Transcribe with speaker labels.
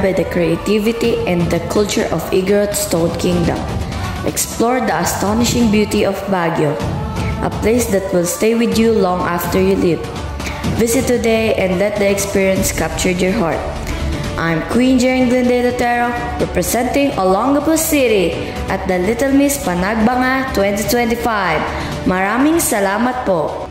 Speaker 1: inspired by the creativity and the culture of Igorot Stone Kingdom. Explore the astonishing beauty of Baguio, a place that will stay with you long after you leave. Visit today and let the experience capture your heart. I'm Queen Jering Glende Dotero, representing Olongapo City at the Little Miss Panagbanga 2025. Maraming salamat po!